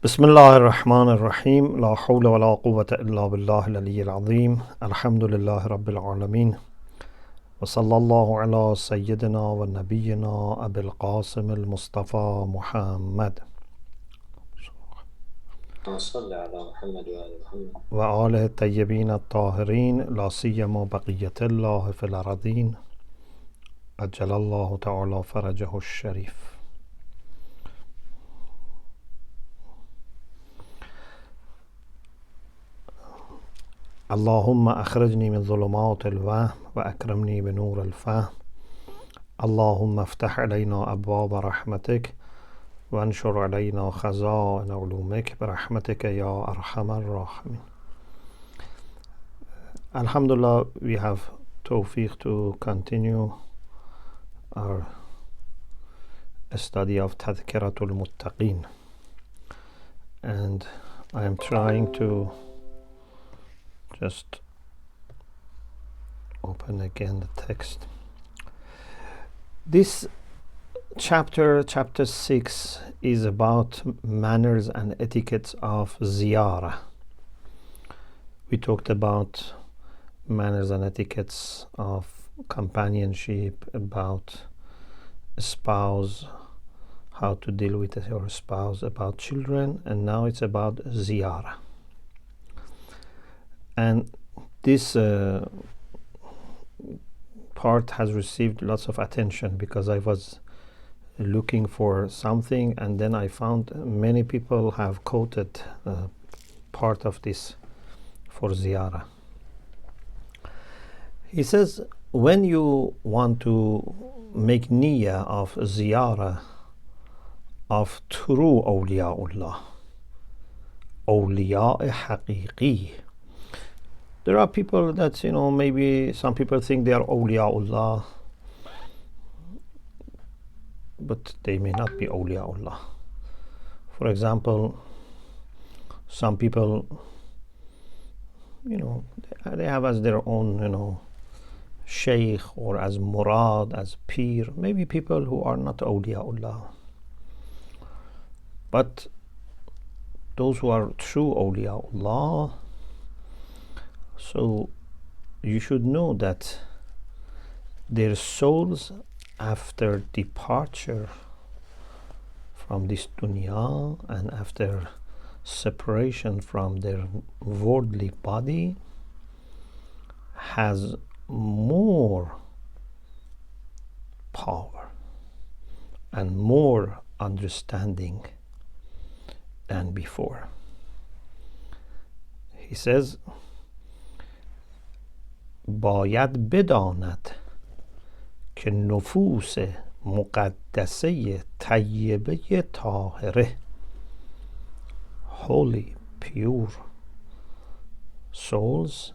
بسم الله الرحمن الرحيم لا حول ولا قوة إلا بالله العلي العظيم الحمد لله رب العالمين وصلى الله على سيدنا ونبينا أبي القاسم المصطفى محمد صل على محمد وآل محمد وآله الطيبين الطاهرين لا سيما بقية الله في الأرضين أجل الله تعالى فرجه الشريف. اللهم أخرجني من ظلمات الوهم وأكرمني بنور الفهم. اللهم افتح علينا أبواب رحمتك وانشر علينا خزائن علومك برحمتك يا أرحم الراحمين. Alhamdulillah, we have tawfiq to continue our study of Tadhkirat al Muttaqin, and I am trying to just open again the text. This chapter 6, is about manners and etiquettes of Ziyarah. We talked about manners and etiquettes of companionship, about a spouse, how to deal with your spouse, about children, and now it's about Ziyarah. And this part has received lots of attention because I was looking for something, and then I found many people have quoted part of this for Ziyarah. He says, when you want to make niyyah of Ziyarah of true awliyaullah, awliya haqiqi, there are people that, maybe some people think they are awliyaullah, but they may not be awliyaullah. For example, some people, they have as their own, Sheikh, or as murad, as peer, maybe people who are not awliyaullah. But those who are true awliyaullah, so you should know that their souls, after departure from this dunya and after separation from their worldly body, has more power and more understanding than before. He says, باید بداند که نفوس مقدسه طیبه طاهره, holy pure souls,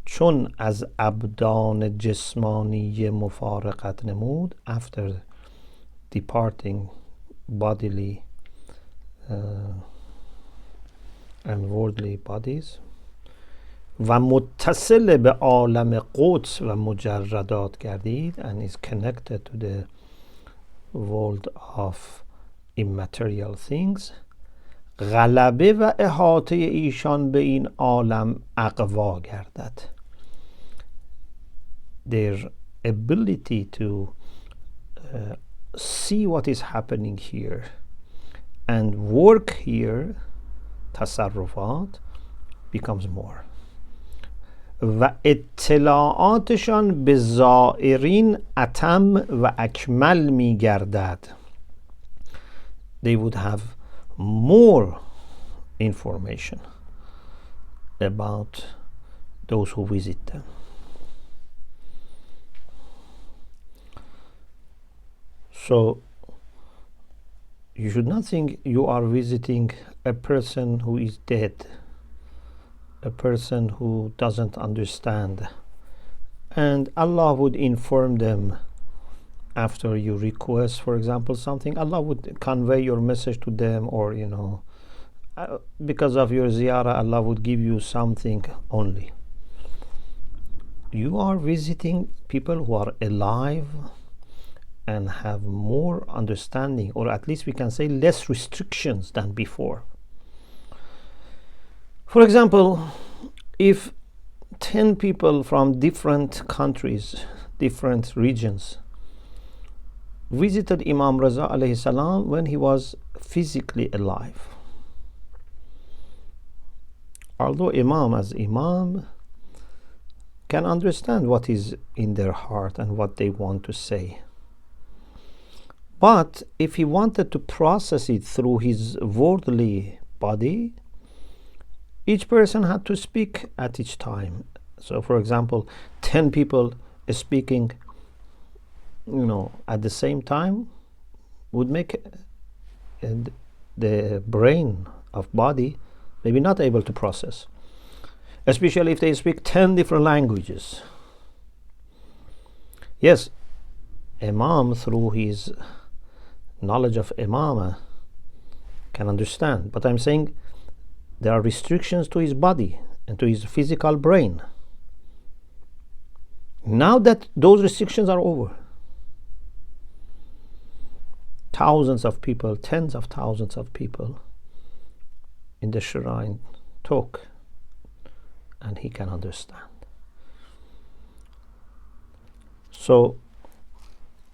چون از ابدان جسمانی مفارقت نمود, after departing bodily and worldly bodies, و متصل به عالم قدس و مجردات گردید, and is connected to the world of immaterial things, غلبه و احاطه ایشان به این عالم اقوا گردد. Their ability to see what is happening here and work here, تصرفات, becomes more. و اطلاعاتشان به زائرین اتم و اکمل می گردد. They would have more information about those who visit them. So you should not think you are visiting a person who is dead, a person who doesn't understand, and Allah would inform them after you request, for example, something. Allah would convey your message to them, or because of your ziyarah, Allah would give you something only. You are visiting people who are alive and have more understanding, or at least we can say less restrictions than before. For example, if 10 people from different countries, different regions, visited Imam Raza alayhi salam when he was physically alive, although Imam as Imam can understand what is in their heart and what they want to say, but if he wanted to process it through his worldly body, each person had to speak at each time. So for example, 10 people speaking at the same time would make the brain of body maybe not able to process, especially if they speak 10 different languages. Yes, Imam through his knowledge of Imamah can understand, but I'm saying there are restrictions to his body and to his physical brain. Now that those restrictions are over, thousands of people, tens of thousands of people in the shrine talk, and he can understand. So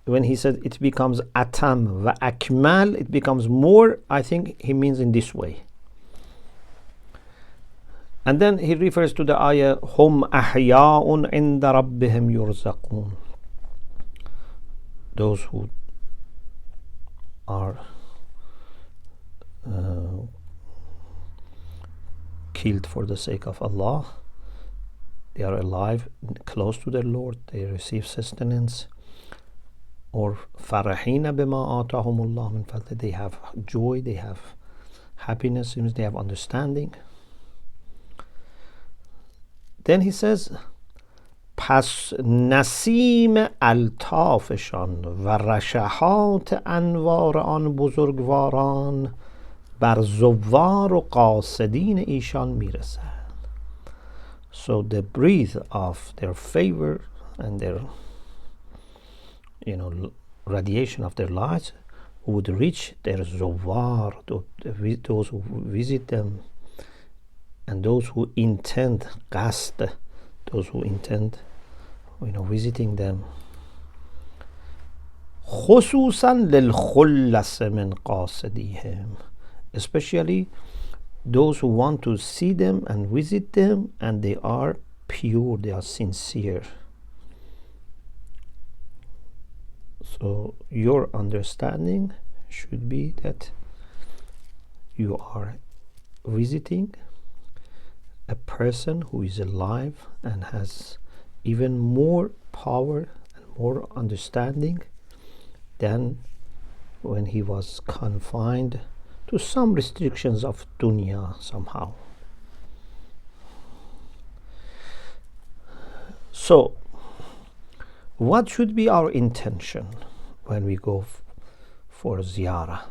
when he said it becomes atam wa akmal, it becomes more, I think he means in this way. And then he refers to the ayah, hum ahya'un inda rabbihim yurzaqun. Those who are killed for the sake of Allah, they are alive, close to their Lord, they receive sustenance. Or farahina bima atahumullah min fadli, they have joy, they have happiness, they have understanding. Then he says, پس نسیم الطافشان و رشحات انوار آن بزرگواران بر زوار و قاصدین ایشان میرسد. So the breath of their favor and their radiation of their lights would reach their zowar, those who visit them, and those who intend qasd, those who intend visiting them. خصوصا للخلص من قاصديهم, especially those who want to see them and visit them and they are pure, they are sincere. So your understanding should be that you are visiting a person who is alive and has even more power and more understanding than when he was confined to some restrictions of dunya somehow. So, what should be our intention when we go for ziyarah?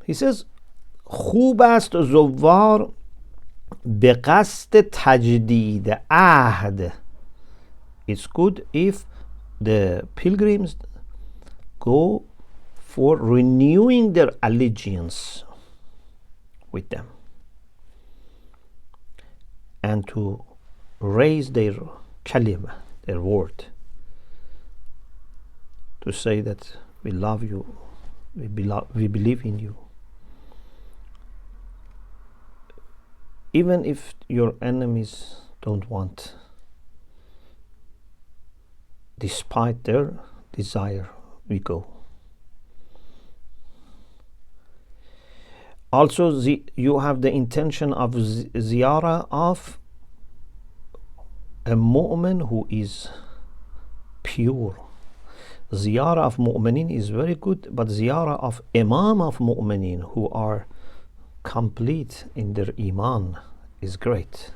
He says, خوب است زوار به قصد تجدید عهد. It's good if the pilgrims go for renewing their allegiance with them and to raise their kalima, their word, to say that we love you, we believe in you. Even if your enemies don't want, despite their desire, we go. Also, you have the intention of ziyarah of a mu'min who is pure. Ziyarah of mu'minin is very good, but ziyarah of imam of mu'minin who are complete in their iman is great.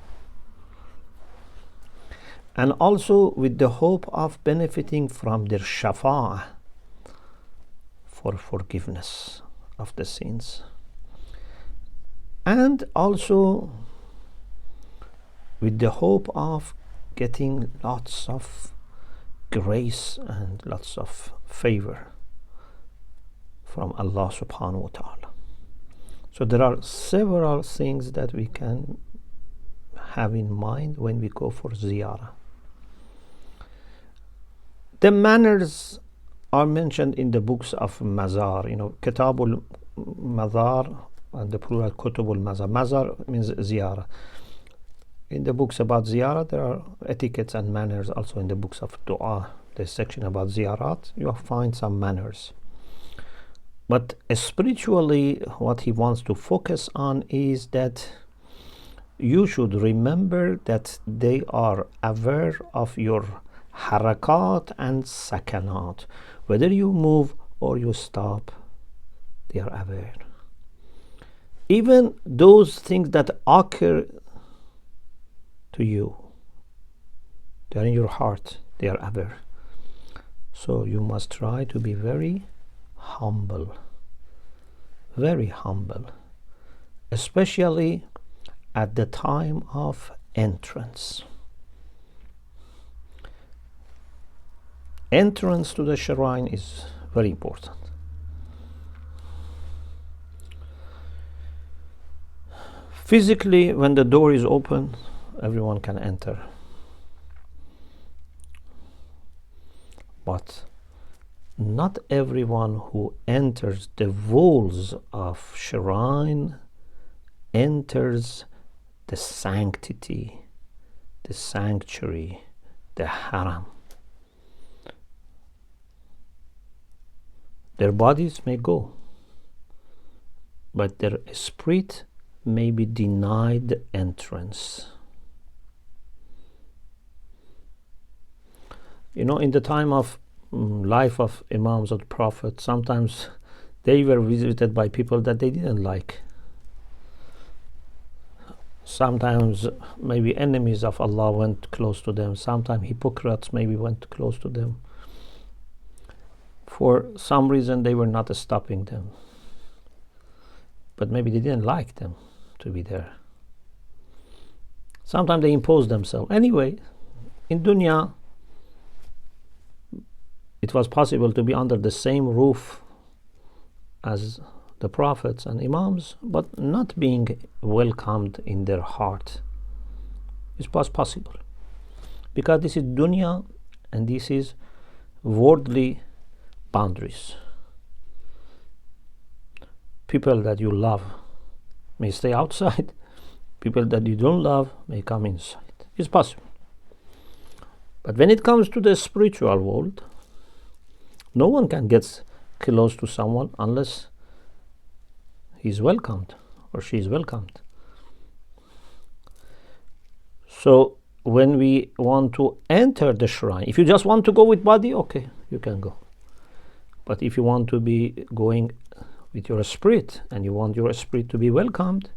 And also with the hope of benefiting from their shafa'ah for forgiveness of the sins. And also with the hope of getting lots of grace and lots of favor from Allah subhanahu wa ta'ala. So there are several things that we can have in mind when we go for ziyarah. The manners are mentioned in the books of mazar, Kitab al Mazar and the plural Kutub al Mazar. Mazar means ziyarah. In the books about ziyarah, there are etiquettes and manners. Also in the books of dua, the section about ziyarat, you will find some manners. But spiritually, what he wants to focus on is that you should remember that they are aware of your harakat and sakanat. Whether you move or you stop, they are aware. Even those things that occur to you, they are in your heart, they are aware. So you must try to be very humble, especially at the time of entrance. Entrance to the shrine is very important. Physically, when the door is open, everyone can enter. But not everyone who enters the walls of shrine enters the sanctity, the sanctuary, the haram. Their bodies may go, but their spirit may be denied entrance. In the time of life of Imams or Prophet, sometimes they were visited by people that they didn't like. Sometimes maybe enemies of Allah went close to them. Sometimes hypocrites maybe went close to them. For some reason they were not stopping them. But maybe they didn't like them to be there. Sometimes they imposed themselves. Anyway, in dunya, it was possible to be under the same roof as the prophets and imams, but not being welcomed in their heart. It was possible. Because this is dunya and this is worldly boundaries. People that you love may stay outside. People that you don't love may come inside. It's possible. But when it comes to the spiritual world, no one can get close to someone unless he's welcomed or she is welcomed. So when we want to enter the shrine, if you just want to go with body, okay, you can go. But if you want to be going with your spirit and you want your spirit to be welcomed,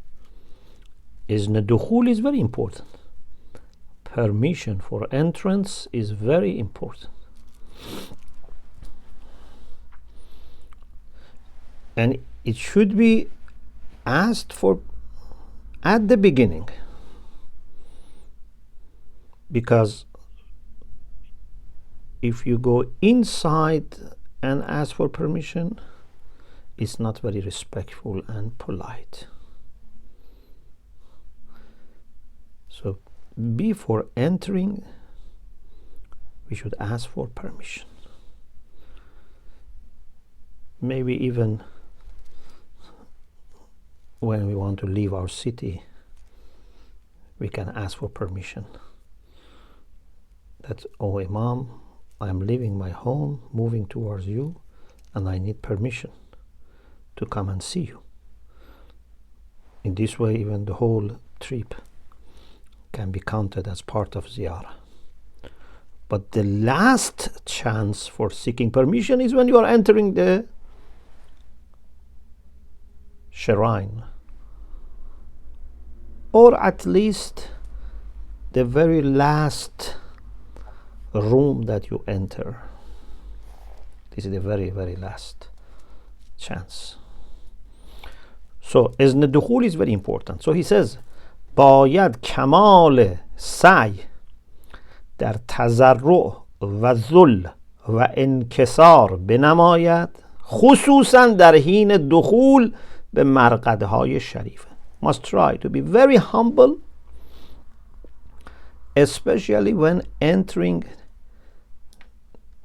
izn dukhul is very important. Permission for entrance is very important. And it should be asked for at the beginning, because if you go inside and ask for permission, it's not very respectful and polite. So before entering, we should ask for permission. Maybe even when we want to leave our city, we can ask for permission. That, oh Imam, I am leaving my home, moving towards you, and I need permission to come and see you. In this way, even the whole trip can be counted as part of Ziyarah. But the last chance for seeking permission is when you are entering the shrine, or at least the very last room that you enter. This is the very, very last chance. So izn dukhul is very important. So he says, باید کمال سعی در تضرع و ذل و انکسار بنماید، خصوصا در حین دخول به مرقدهای شریفه. Must try to be very humble, especially when entering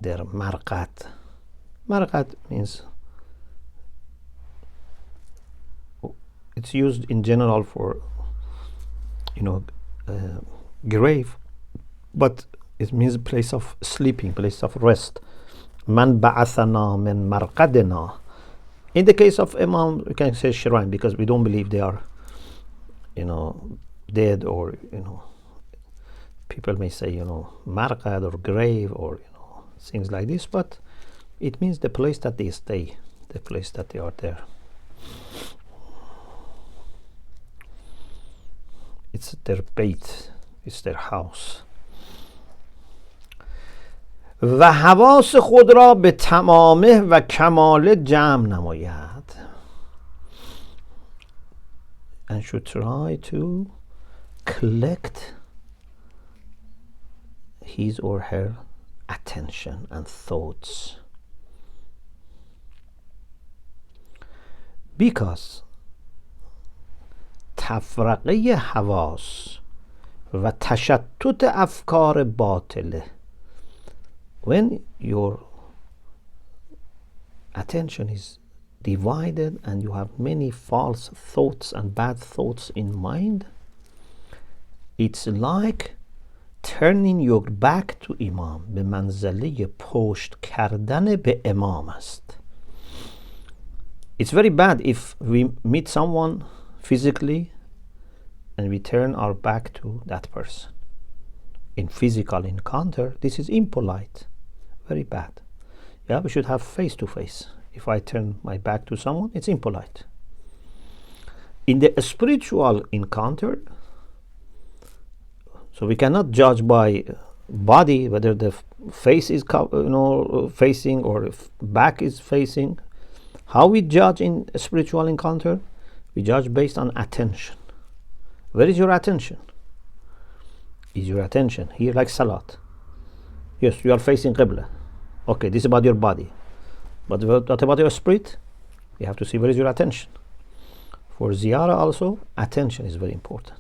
their marqad. Marqad means it's used in general for, grave, but it means place of sleeping, place of rest. Man ba'athana min marqadina. In the case of Imam, we can say shrine because we don't believe they are, dead, or, people may say, marqad or grave or, things like this, but it means the place that they stay, the place that they are there. It's their bait, it's their house. و حواس خود را به تمامه و کمال جمع نماید. And should try to collect his or her attention and thoughts. Because تفرقه حواس و تشتت افکار باطله, when your attention is divided and you have many false thoughts and bad thoughts in mind, it's like turning your back to Imam. به منزله پشت کردن به امام است. It's very bad if we meet someone physically and we turn our back to that person. In physical encounter, this is impolite, very bad. Yeah, we should have face to face. If I turn my back to someone, it's impolite. In the spiritual encounter, so we cannot judge by body whether the face is facing or if back is facing. How we judge in a spiritual encounter? We judge based on attention. Where is your attention? Is your attention here like salat? Yes, you are facing Qibla. Okay, this is about your body. But what about your spirit? You have to see where is your attention. For Ziyara also, attention is very important.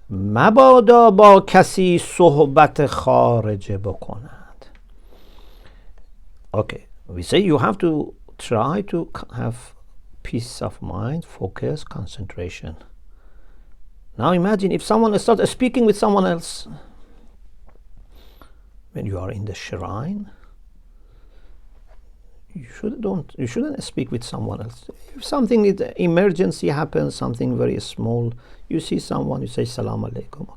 مبادا با کسی صحبت خارجه بکند. Okay, we say you have to try to have peace of mind, focus, concentration. Now imagine if someone starts speaking with someone else when you are in the shrine. You shouldn't speak with someone else. If something emergency happens, something very small, you see someone, you say salam alaikum.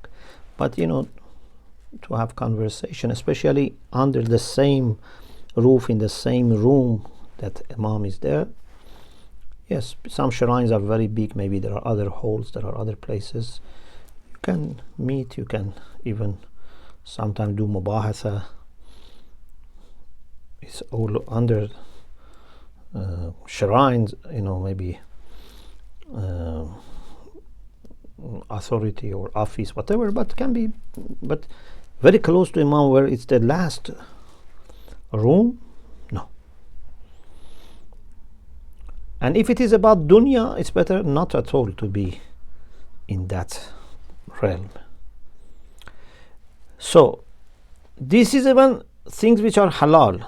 But to have conversation, especially under the same roof, in the same room that Imam is there. Yes, some shrines are very big, maybe there are other halls, there are other places. You can meet, you can even sometimes do mubahatha. It's all under shrines, maybe authority or office, whatever, but very close to Imam where it's the last room, no. And if it is about dunya, it's better not at all to be in that realm. So this is even things which are halal.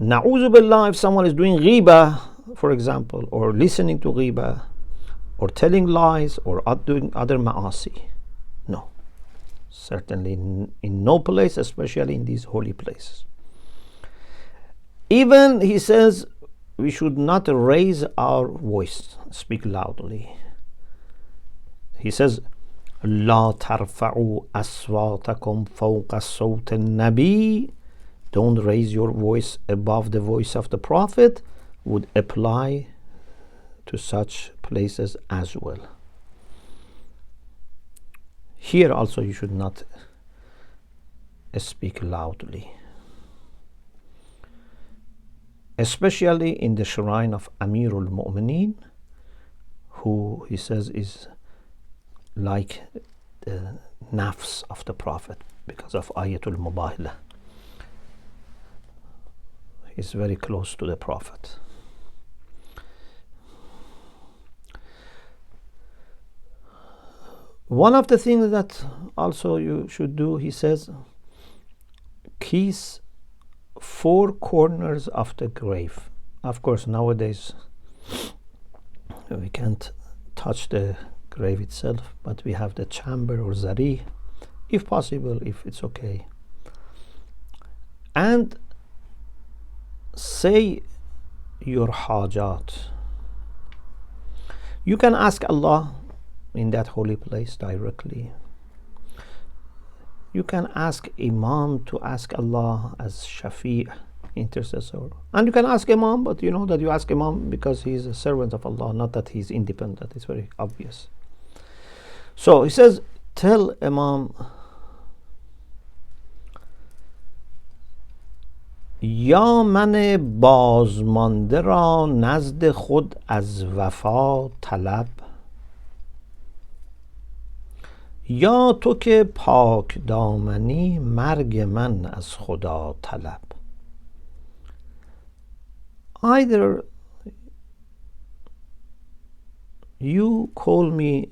Na'udhu billah, if someone is doing ghibah, for example, or listening to ghibah, or telling lies, or doing other ma'asi, no. Certainly in no place, especially in these holy places. Even, he says, we should not raise our voice, speak loudly. He says, لا ترفعوا أصواتكم فوق صوت النبي. Don't raise your voice above the voice of the Prophet, would apply to such places as well. Here also you should not speak loudly, especially in the shrine of Amirul Mu'mineen, who he says is like the nafs of the Prophet because of Ayatul Mubahilah. He's very close to the Prophet. One of the things that also you should do, he says, kiss 4 corners of the grave. Of course, nowadays we can't touch the grave itself, but we have the chamber or zari, if possible, if it's okay. And say your hajat. You can ask Allah in that holy place directly. You can ask Imam to ask Allah as Shafi', intercessor. And you can ask Imam, but you know that you ask Imam because he is a servant of Allah, not that he is independent. It's very obvious. So he says, tell Imam, یا من بازمانده را نزد خود از وفا طلب، یا تو که پاک دامنی مرگ من از خدا طلب. Either you call me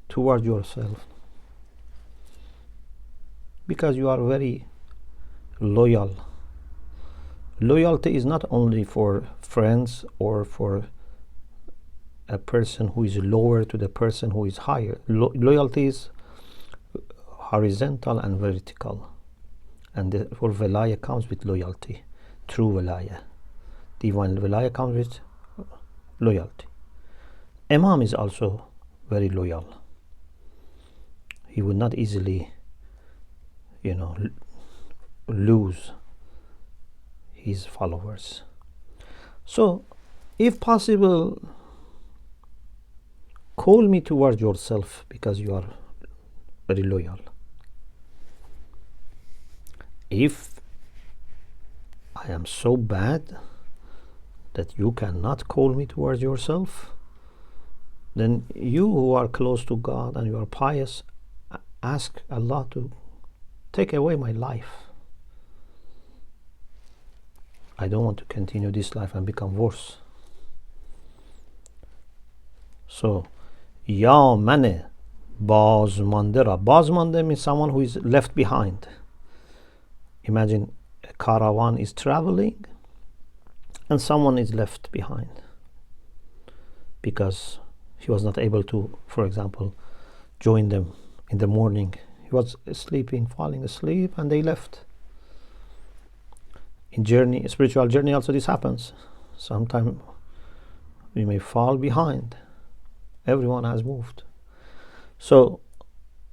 toward yourself because you are very loyal. Loyalty is not only for friends or for a person who is lower to the person who is higher. Loyalty is horizontal and vertical, and therefore velaya comes with loyalty, true velaya. Divine velaya comes with loyalty. Imam is also very loyal. He would not easily, lose his followers. So, if possible, call me toward yourself because you are very loyal. If I am so bad that you cannot call me towards yourself, then you who are close to God and you are pious, ask Allah to take away my life. I don't want to continue this life and become worse. So, Ya mane bazmande ra. Bazmande means someone who is left behind. Imagine a caravan is traveling and someone is left behind because he was not able to, for example, join them in the morning. He was sleeping, falling asleep, and they left. In spiritual journey also this happens. Sometimes we may fall behind. Everyone has moved. So,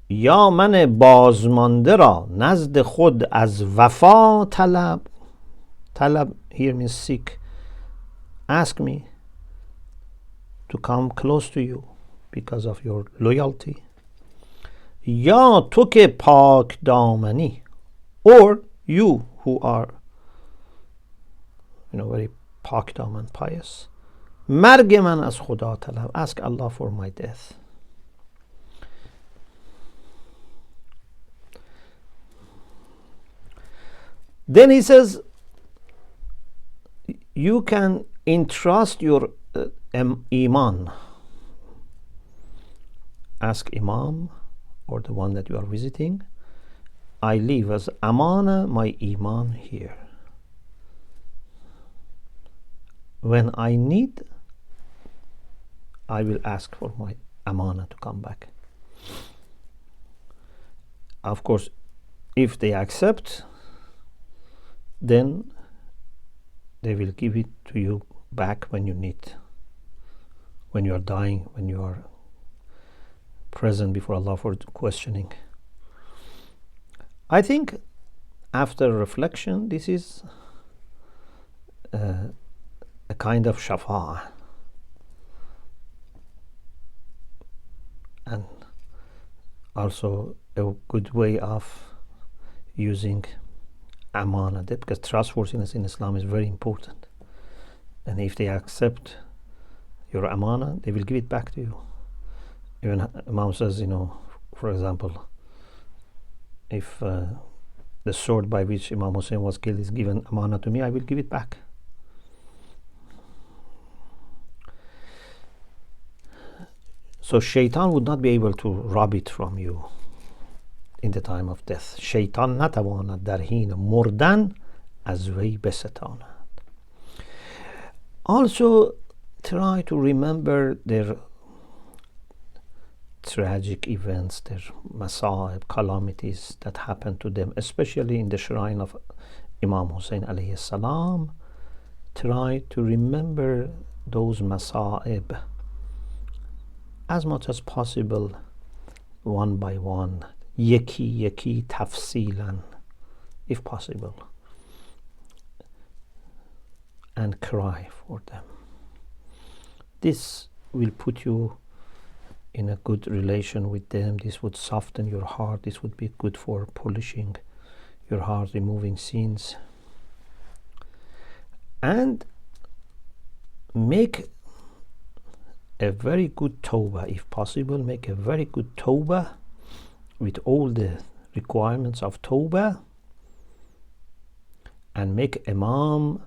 یا من بازمانده را نزد خود از وفا طلب. Talab here means seek. Ask me to come close to you because of your loyalty. یا تو که پاک دامنی, or you who are very pak daman, pious. مرگ من از خدا طلب. Ask Allah for my death. Then he says, you can entrust your iman. Ask Imam or the one that you are visiting, I leave as amana my iman here. When I need, I will ask for my amana to come back. Of course, if they accept, then they will give it to you back when you need, when you are dying, when you are present before Allah for questioning. I think after reflection, this is a kind of shafa'ah, and also a good way of using amana, because trustworthiness in Islam is very important, and if they accept your amana, they will give it back to you. Even Imam says, for example, if the sword by which Imam Husayn was killed is given amana to me, I will give it back. So shaitan would not be able to rob it from you in the time of death. شیطان نتواند در حین مردن از وی بستاند. Also try to remember their tragic events, their masa'ib, calamities that happened to them, especially in the shrine of Imam Husayn alayhi salam. Try to remember those masa'ib as much as possible, one by one, yeki tafsilan, if possible, and cry for them. This will put you in a good relation with them. This would soften your heart. This would be good for polishing your heart, removing sins. And make a very good tawbah, if possible. Make a very good tawbah with all the requirements of tawbah, and make Imam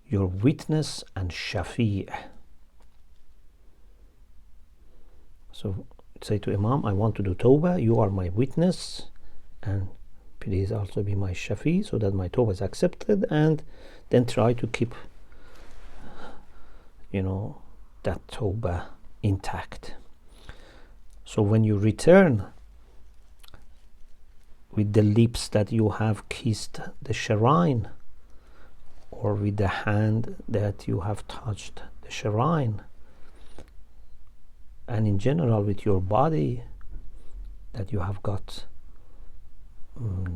your witness and shafi'. So say to Imam, I want to do tawbah, you are my witness, and please also be my shafi, so that my tawbah is accepted. And then try to keep, that tawbah intact. So when you return with the lips that you have kissed the shrine, or with the hand that you have touched the shrine, and in general with your body that you have got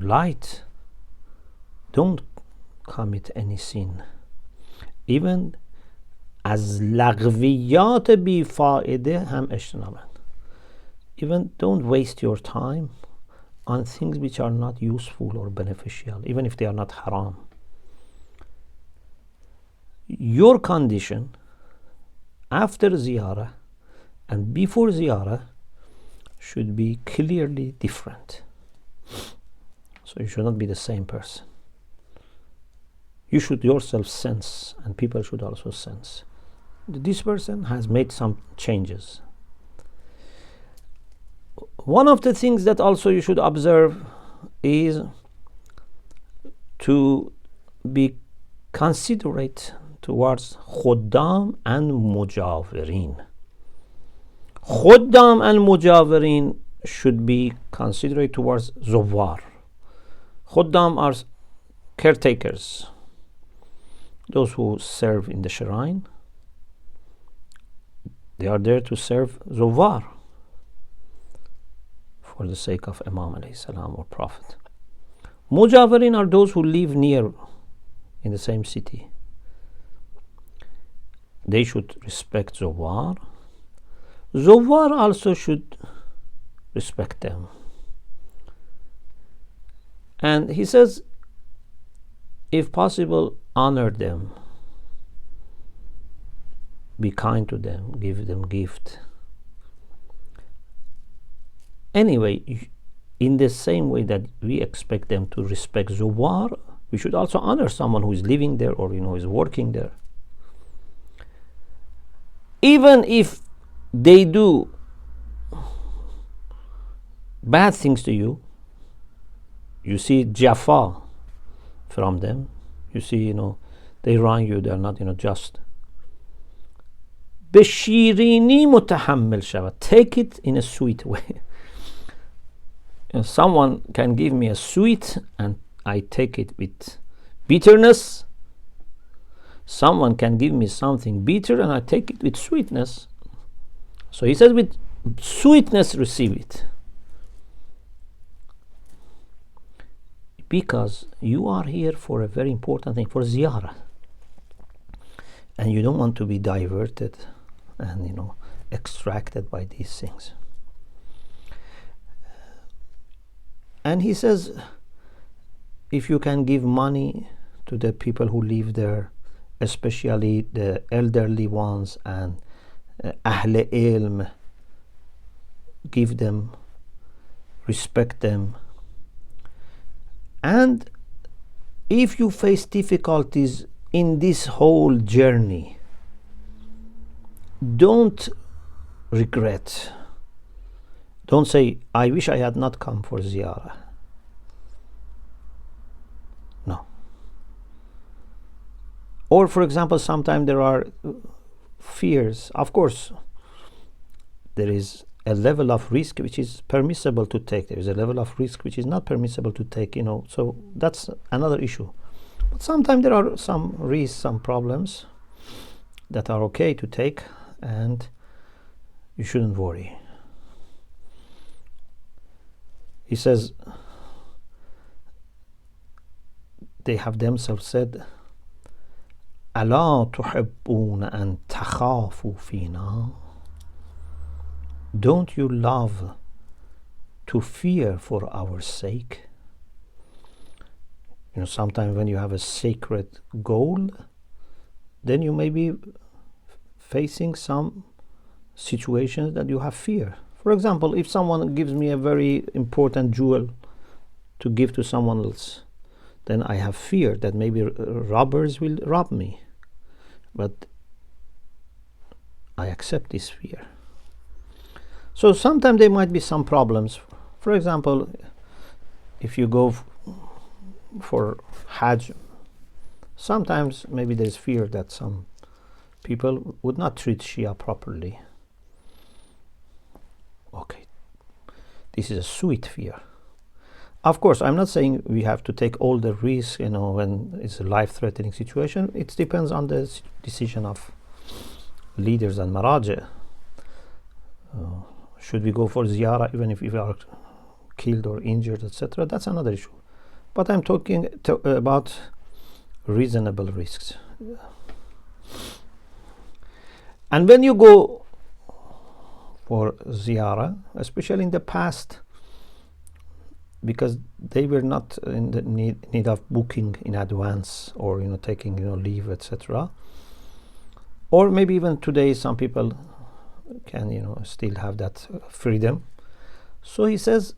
light, don't commit any sin. Even از لغویات بیفائده هم اجتنابند. Even don't waste your time on things which are not useful or beneficial, even if they are not haram. Your condition after Ziyarah and before Ziyarah should be clearly different. So you should not be the same person. You should yourself sense, and people should also sense, that this person has made some changes. One of the things that also you should observe is to be considerate towards khuddam and mujawirin. Khuddam and mujawirin should be considerate towards zawar. Khuddam are caretakers, those who serve in the shrine. They are there to serve zawar for the sake of Imam alayhi salam or Prophet. Mujawirin are those who live near in the same city. They should respect zawar. Zawar also should respect them. And he says, if possible, honor them, be kind to them, give them gift. Anyway, in the same way that we expect them to respect zawar, we should also honor someone who is living there or is working there. Even if they do bad things to you, you see jafa from them, you see, they wrong you, they are not, just. بشیرینی متحمل شود. Take it in a sweet way. Someone can give me a sweet and I take it with bitterness. Someone can give me something bitter and I take it with sweetness. So he says, with sweetness receive it. Because you are here for a very important thing, for Ziyarah. And you don't want to be diverted and, extracted by these things. And he says, if you can give money to the people who live there, especially the elderly ones and Ahl Ilm, give them, respect them. And if you face difficulties in this whole journey, don't regret Don't say, I wish I had not come for Ziyarah. No. Or, for example, sometimes there are fears. Of course, there is a level of risk which is permissible to take. There is a level of risk which is not permissible to take, so that's another issue. But sometimes there are some risks, some problems that are okay to take, and you shouldn't worry. He says, they have themselves said, أَلَا تُحِبُّونَ أَن تَخَافُوا فِينَا. Don't you love to fear for our sake? Sometimes when you have a sacred goal, then you may be facing some situations that you have fear. For example, if someone gives me a very important jewel to give to someone else, then I have fear that maybe robbers will rob me. But I accept this fear. So sometimes there might be some problems. For example, if you go for Hajj, sometimes maybe there's fear that some people would not treat Shia properly. Okay, this is a sweet fear. Of course, I'm not saying we have to take all the risks, when it's a life-threatening situation. It depends on the decision of leaders and maraja. Should we go for Ziyarah even if we are killed or injured, etc.? That's another issue. But I'm talking about reasonable risks. And when you go for Ziyarah, especially in the past, because they were not in the need of booking in advance or taking leave, etc. Or maybe even today some people can still have that freedom. So he says,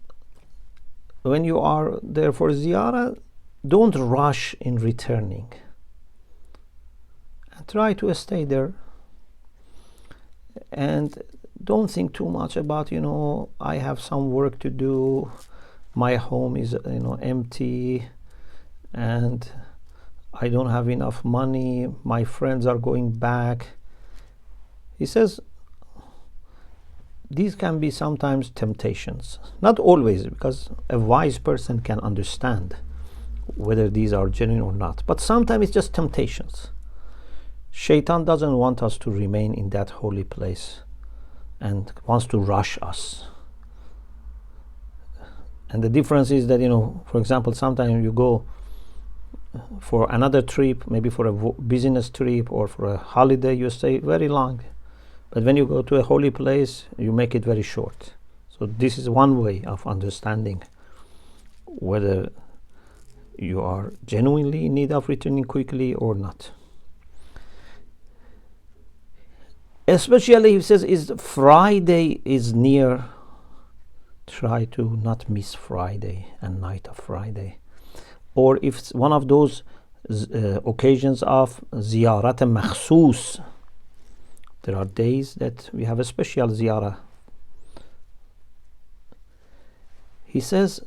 when you are there for Ziyarah, don't rush in returning, and try to stay there, and don't think too much about I have some work to do, my home is empty, and I don't have enough money, my friends are going back. He says these can be sometimes temptations, not always, because a wise person can understand whether these are genuine or not, but sometimes it's just temptations. Shaitan doesn't want us to remain in that holy place and wants to rush us. And the difference is that, for example, sometimes you go for another trip, maybe for a business trip or for a holiday, you stay very long. But when you go to a holy place, you make it very short. So this is one way of understanding whether you are genuinely in need of returning quickly or not. Especially, he says, is Friday is near, try to not miss Friday and night of Friday. Or if it's one of those occasions of Ziyarat makhsus, there are days that we have a special Ziyarah. He says,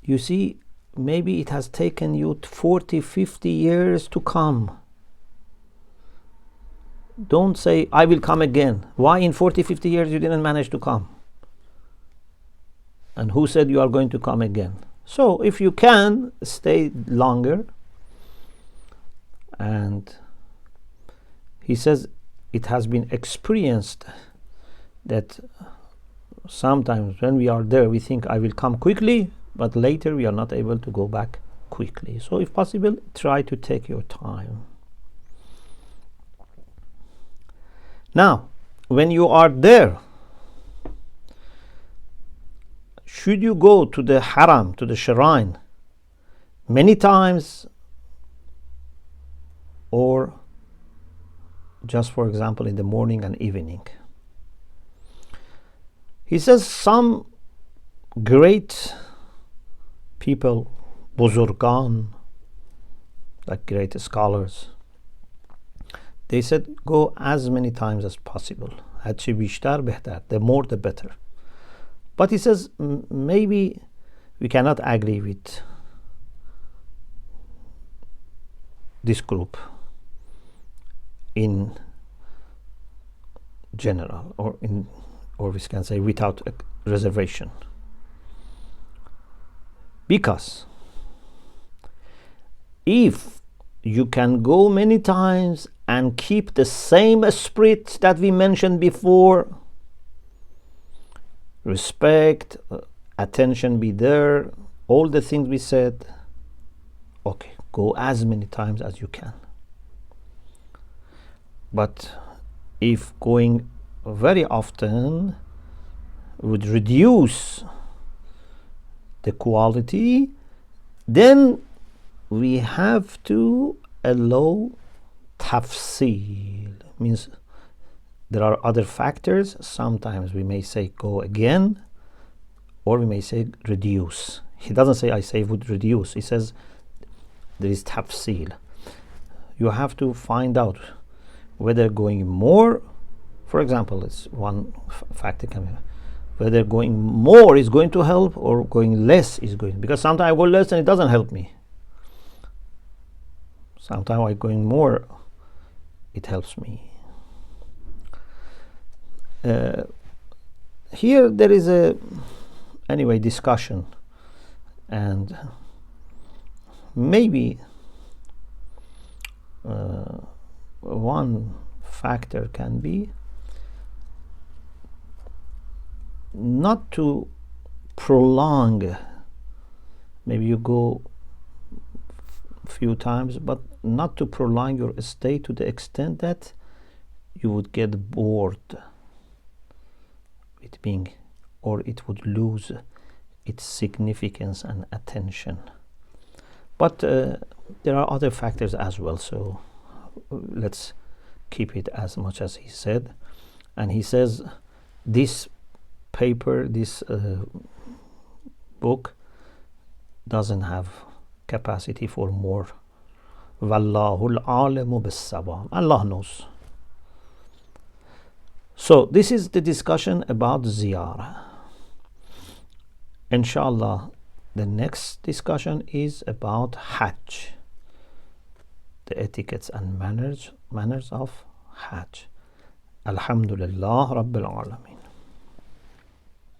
you see, maybe it has taken you 40, 50 years to come. Don't say, I will come again. Why in 40, 50 years you didn't manage to come? And who said you are going to come again? So if you can, stay longer. And he says it has been experienced that sometimes when we are there, we think I will come quickly, but later we are not able to go back quickly. So if possible, try to take your time. Now, when you are there, should you go to the Haram, to the shrine, many times, or just, for example, in the morning and evening? He says some great people, buzurgan, like great scholars, they said go as many times as possible, هرچی بیشتر بهتر. The more the better. But he says maybe we cannot agree with this group in general, or we can say without a reservation, because if you can go many times and keep the same spirit that we mentioned before, respect, attention be there, all the things we said, okay, go as many times as you can. But if going very often would reduce the quality, then we have to allow tafsil. Means there are other factors. Sometimes we may say go again, or we may say reduce. He doesn't say I say would reduce. He says there is tafsil. You have to find out whether going more, for example, it's one factor can be whether going more is going to help or going less is going, because sometimes I go less and it doesn't help me. Sometimes I going more, it helps me. Here there is a discussion, and maybe one factor can be not to prolong. Maybe you go few times, but not to prolong your stay to the extent that you would get bored with being, or it would lose its significance and attention. But there are other factors as well, so let's keep it as much as he said. And he says this paper, this book doesn't have capacity for more. Wallahul alimu bis-sawab. Allah knows. So this is the discussion about Ziyarah. Inshallah, the next discussion is about Hajj, the etiquettes and manners of Hajj. Alhamdulillah Rabbil Alameen.